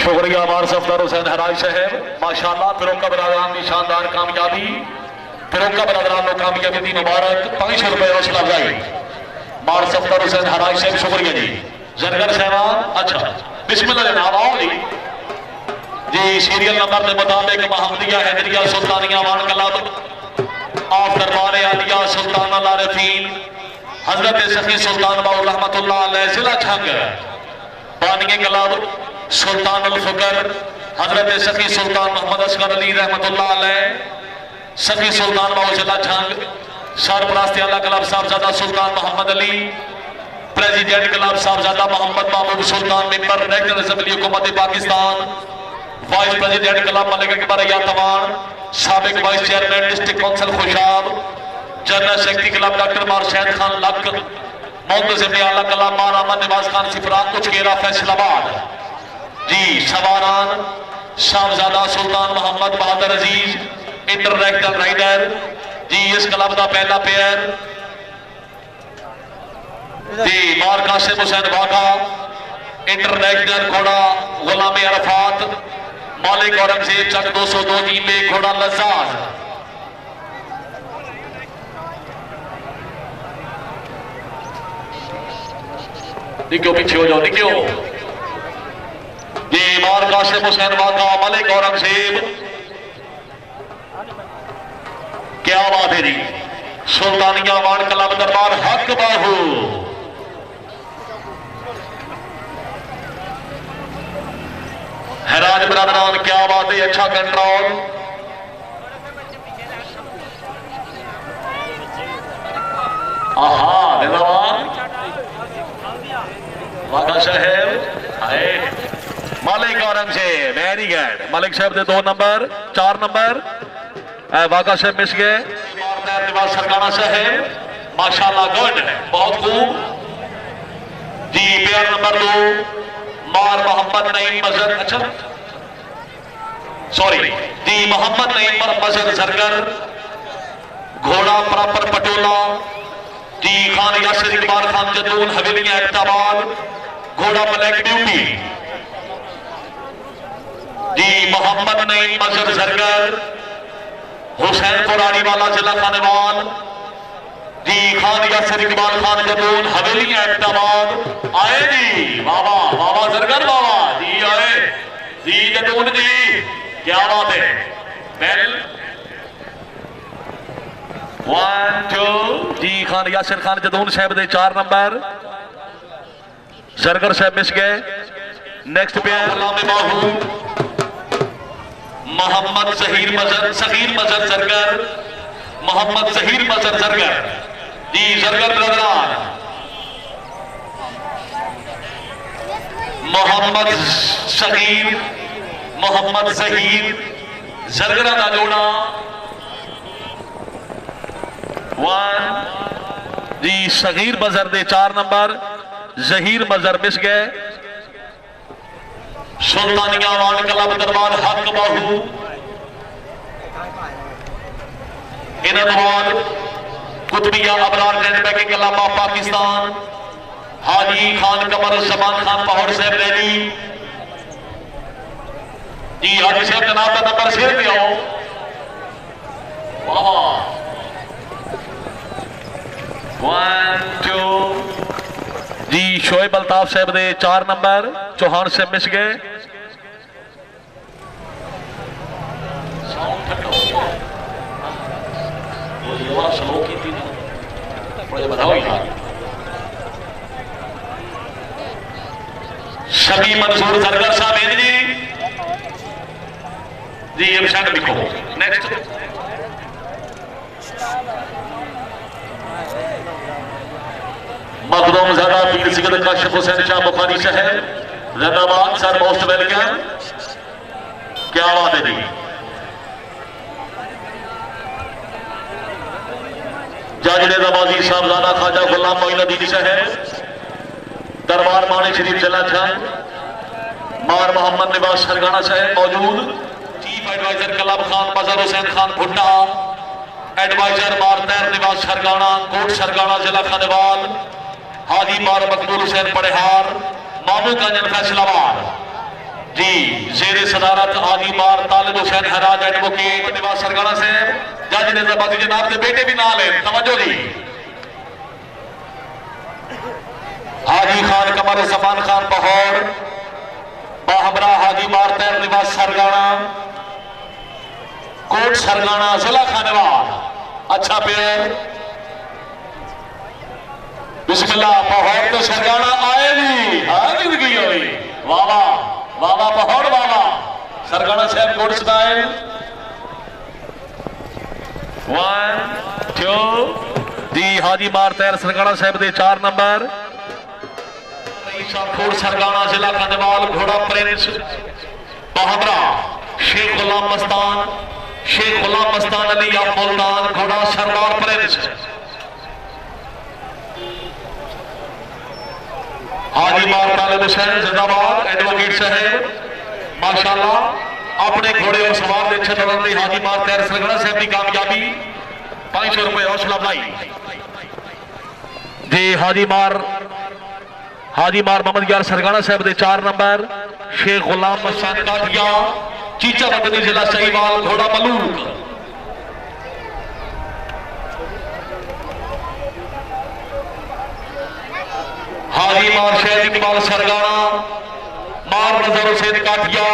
Speaker 1: शुक्रिया मार सफदर हुसैन हराज साहब माशाअल्लाह फिरोका बरादरान की शानदार कामयाबी फिरोका बरादरान को कामयाबी दी मुबारक 500 रुपए हौसला अफजाई मार सफदर हुसैन हराज साहब शुक्रिया जी जनगर साहब अच्छा बिस्मिल्लाह जनाब आओ जी सीरियल नंबर के मुताबिक महमदिया हैदरिया सुल्तानिया वान क्लब ऑफ दरबार आलिया सुल्तान आरिफीन हजरत सखी सुल्तान बाउल रहमतुल्लाह अलैह जिला छंग बानिए क्लब सुल्तान अल फकर हजरत सखी सुल्तान मोहम्मद असगर अली रहमतुल्लाह अलैह सखी सुल्तान बाउल जिला छंग सरपरस्त आला club Sahibzada Sultan Mohammad Ali, president club Sahibzada Mohammad Mehboob Sultan, member national assembly हुकूमत Pakistan, vice president club Malik Akbar Tawan, साबिक vice chairman district council Khushab, general secretary club doctor Marshad Khan Lak, मुंतजिम आला क्लब मारामा निवास खान सिफरा उचकेरा फैसलाबाद जी, सवारान साहबजादा सुल्तान मोहम्मद बहादुर अजीज इंटरनेशनल राइडर जी, इस क्लब का पहला पेयर जी मार कासिम हुसैन वाघा इंटरनेशनल घोड़ा गुलाम अरफात मालिक औरंगजेब चक 202 टीम में घोड़ा लज्जाज निक्यों पीछे हो जाओ निक्यों जी मार कासिम हुसैन वाघा मालिक औरंगजेब, क्या बात है जी। सुल्तानिया वार्ड क्लब दरबार हक बाहू हैराज बरादरान, क्या बात है, अच्छा कंट्रोल। आहा वाघा साहब आए मालिक औरंगजेब, वेरी गुड। मालिक साहब दे 2 नंबर 4 नंबर वाघा साहब मिस गए। सरकाना साहब माशाल्लाह गुड, बहुत खूब जी। पेयर नंबर 2 मार मोहम्मद नईम मजहर, अच्छा सॉरी जी, मोहम्मद नईम मजहर जरगर, घोड़ा प्रॉपर पटोला जी, खान यासिर इकबाल खान जदून हवेलियां इकबाल, घोड़ा ब्लैक ब्यूटी जी, मोहम्मद नईम मजहर जरगर, हुसैन पुरानी वाला जिला खानेवाल जी, खान यासिर इकबाल खान जदून हवेलियां इकबाल आए जी, बाबा बाबा जरगर बाबा जी आए जी, जदून जी, क्या बात है। बेल 1 2 जी, खान यासिर खान जदून साहब दे 4 नंबर, जरगर साहब मिस गए। नेक्स्ट पेयर मोहम्मद सहीर मजहर जरगर, मोहम्मद सहीर मजहर जरगर जी, जरगर ब्रदरान, मोहम्मद सहीर जरगरा का जोड़ा 1 जी, सगीर मजहर दे 4 नंबर, जहीर मजहर मिस गए। सुल्तानिया वार्ड क्लब दरबार हक बाहू इनाम Qutbia Abrar grand pegging club of Pakistan, Haji Khan Qamar Zaman Khan पहाड़ साहब रैली जी, हाजी साहब जनाब का नंबर शेयर पे आओ। वाह 1 2 जी, शोएब अल्ताफ साहब दे 4 नंबर, चौहान से मिस गए। शमी मंसूर जरगर साहब है जी, ये शायद लिखो। नेक्स्ट मखदूम ज़ादा पीर सिकंदर काशिफ हुसैन शाह बुखारी शहर जैदाबाद, सर मोस्ट वेलकम, क्या बात है जी। जज नेजाबाजी साहबजादा ख्वाजा गुलाम मोइनुद्दीन शहर दरबार मानी शरीफ जिला छन, मार मोहम्मद निवास सरगाना शहर मौजूद, चीफ एडवाइजर क्लब खान मजहर हुसैन खान भुट्टा, एडवाइजर मार तैर निवास सरगाना कोट सरगाना जिला खानेवाल, हाजी मार मकबूल हुसैन पड़ेहार मामू गंजन फैसलाबाद जी, जेरे सदारत हाजी मार तालिब हुसैन हराज एडवोकेट निवास सरगाना साहब, जज नेजाबाजी जनाब के बेटे भी नाल है, तवज्जो जी। हाजी खान कमर जमान खान पहौर बाहबरा, हाजी मार तैर निवास सरगाना कोट सरगाना जिला खानेवाल, अच्छा पेयर बिस्मिल्लाह। पहौर तो सरगाना आए जी, जिंदगी हुई, वाह वाह पहौर वाह, सरगाना साहब कोट स्टाइल 1 जी हाजी मार तैर सरगाना साहब दे 4 नंबर शाहपुर सरगाना जिला कंधमाल घोड़ा प्रिंस बहादरा शेख गुलाम मस्तान अली या मुल्तान घोड़ा सरदार प्रिंस हाजी मार तालिब हुसैन जिंदाबाद एडवोकेट साहब माशाल्लाह अपने घोड़े और सवार दे छतरंदी हाजी मार तैर सरगाना साहब की कामयाबी 500 रुपए हौसला अफजाई जी हाजी मार मोहम्मद यार सरगाना साहब दे 4 नंबर शेख गुलाम मस्तान काठिया चीचा मदनी जिला सहीवाल घोड़ा मलूक हाजी मार शहद इकबाल सरगाना मार नजर हुसैन काठिया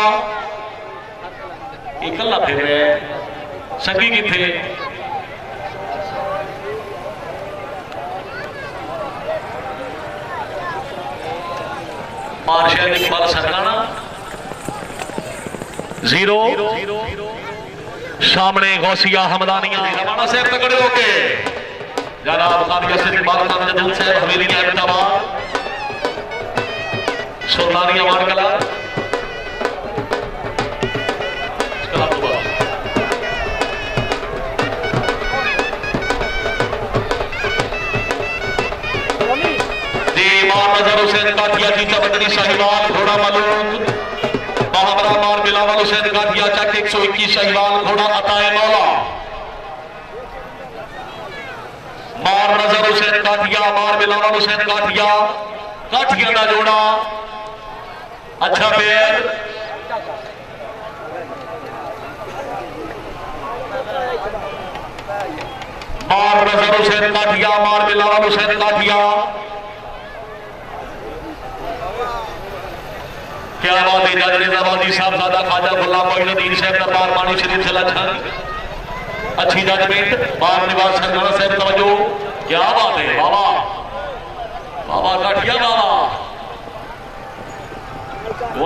Speaker 1: इकल्ला फिर रहे संगी किथे मार्शल इकबाल सरगाना 0 सामने गौसिया हमदानिया रवाना से तगड़े होके जनाब कादिया से इकबाल नामजद से हवेली अहमदाबाद सुल्तानिया मारकला नजर हुसैन काठिया चीचा बदनी शाहीवाल घोड़ा मलूक बहाबरा मार बिलावल हुसैन काठिया चक 121 शाहीवाल घोड़ा अताए मौला मार नजर हुसैन काठिया मार बिलावल हुसैन काठिया का जोड़ा अच्छा पैर मार नजर हुसैन काठिया मार बिलावल हुसैन काठिया क्या बात है जज निजामाबादी साहब ज़्यादा ख्वाजा गुलाम मोइनुद्दीन साहब दरबार मानी शरीफ से लच्छन अच्छी जजमेंट बार निवास सरगाना साहब तवज्जो क्या बात है बाबा बाबा काठिया बाबा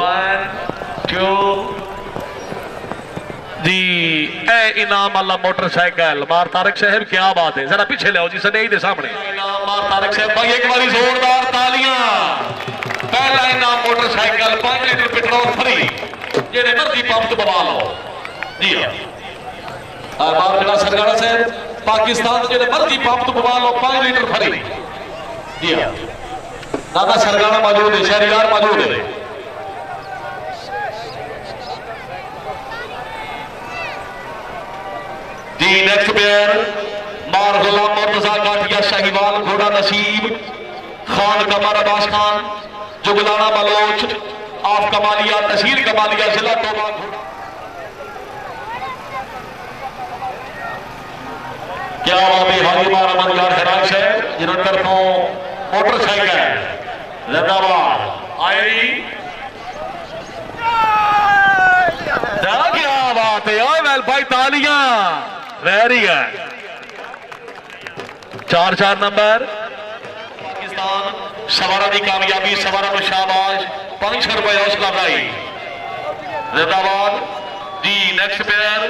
Speaker 1: 1 2 जी ए इनाम वाला मोटरसाइकिल मार तारक साहब क्या बात है जरा पीछे ले आओ जी सनई दे सामने इनाम मार तारक साहब भाई एक बारी जोरदार तालियां पहला इनाम मोटरसाइकिल 5 लीटर पेट्रोल फ्री जेने मर्जी पंप तो बवा लो जी हां बार बिला सरगाना साहब पाकिस्तान जेने मर्जी पंप तो बवा लो 5 लीटर फ्री जी हां दादा सरगाना मौजूद है शहरियार मौजूद है जी नेक्स्ट प्लेयर मार गुलाम मुर्तजा काठिया शाहीवाल घोड़ा नसीब खान कमर अब्बास खान जुगलाना बलोच आप कमालिया तहसील कमालिया जिला तोबा क्या बात है हाजी मार अमन यार हैरान है जिन्होंने तरफों मोटरसाइकिल जिंदाबाद आई क्या बात है ओए वेल भाई तालियां वेरी है 4 नंबर पाकिस्तान सवारा की कामयाबी सवारा को शाबाश 500 रुपए हौसला अफजाई जिंदाबाद जी नेक्स्ट प्लेयर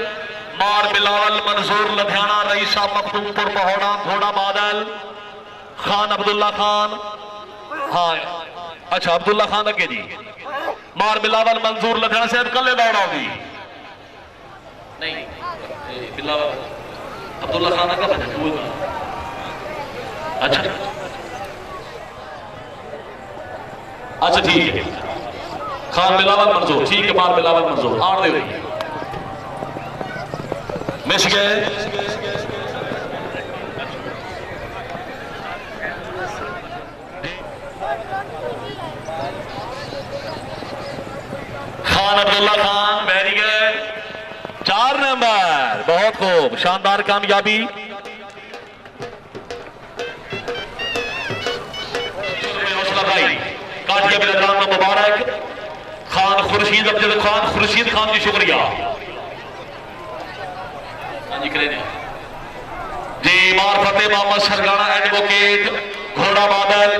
Speaker 1: मार बिलावल मंसूर लुधियाना रईसा मखदूमपुर पहोड़ा घोड़ा बादल खान अब्दुल्ला खान हाँ अच्छा अब्दुल्ला खान अगे जी मार बिलावल मंसूर लुधियाना से कले दौड़ होगी नहीं बिलावल अब्दुल्ला खान का अच्छा अच्छा ठीक है खान बिलावल मंसूर ठीक है मार बिलावल मंसूर आड़ दे मिस गए खान अब्दुल्ला खान बैरी गए 4 नंबर बहुत खूब शानदार कामयाबी हौसला भाई काठिया बिलदान मुबारक खान खुर्शीद अब्दुल खान खुर्शीद खान जी शुक्रिया जी मार फतेह मोहम्मद सरगाना एडवोकेट घोड़ा बादल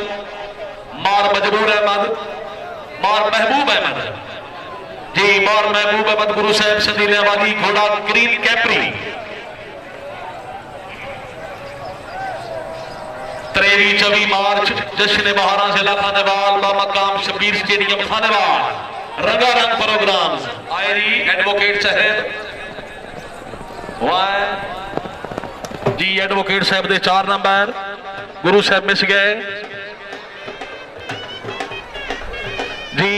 Speaker 1: मार मजबूर अहमद मार महबूब अहमद जी मार महबूब अहमद गुरु साहब सदीले वाली घोड़ा ग्रीन कैपरी 23 24 मार्च जश्न बहारा जिला खानेवाल बामकाम शबीर स्टेडियम खानेवाल रंगारंग प्रोग्राम आयरी एडवोकेट साहब वाह जी एडवोकेट साहब दे 4 नंबर गुरु साहब मिस गए जी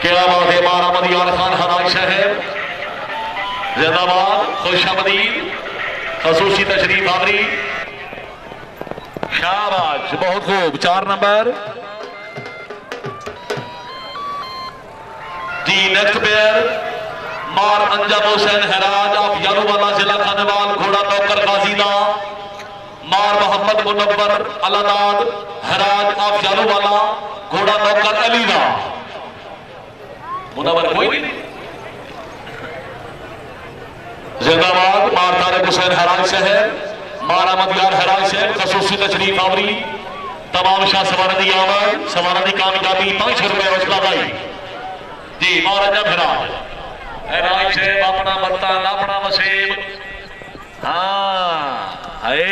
Speaker 1: क्या बात है मारा मदियार खान हराज साहब जिंदाबाद खुशामदीद खसूसी तशरीफ आवरी शाबाश बहुत खूब 4 नंबर जी नेक्स्ट प्लेयर मार अंजम हुसैन हराज ऑफ यारूवाला जिला खानेवाल घोड़ा नौकर गाजीदा मार मोहम्मद मुनव्वर अलानाद हराज ऑफ यारूवाला घोड़ा नौकर अलीदा मुनव्वर कोई नहीं जिंदाबाद मार तारिक हुसैन हराज शहर मार अहमद हराज शहर खसूसी तशरीफ आवरी तमाम शाह सवारदी आमद सवारदी कामयाबी 500 रुपए हौसला भाई जी महाराजा हराज से अपना बर्तन अपना वसीब हाँ है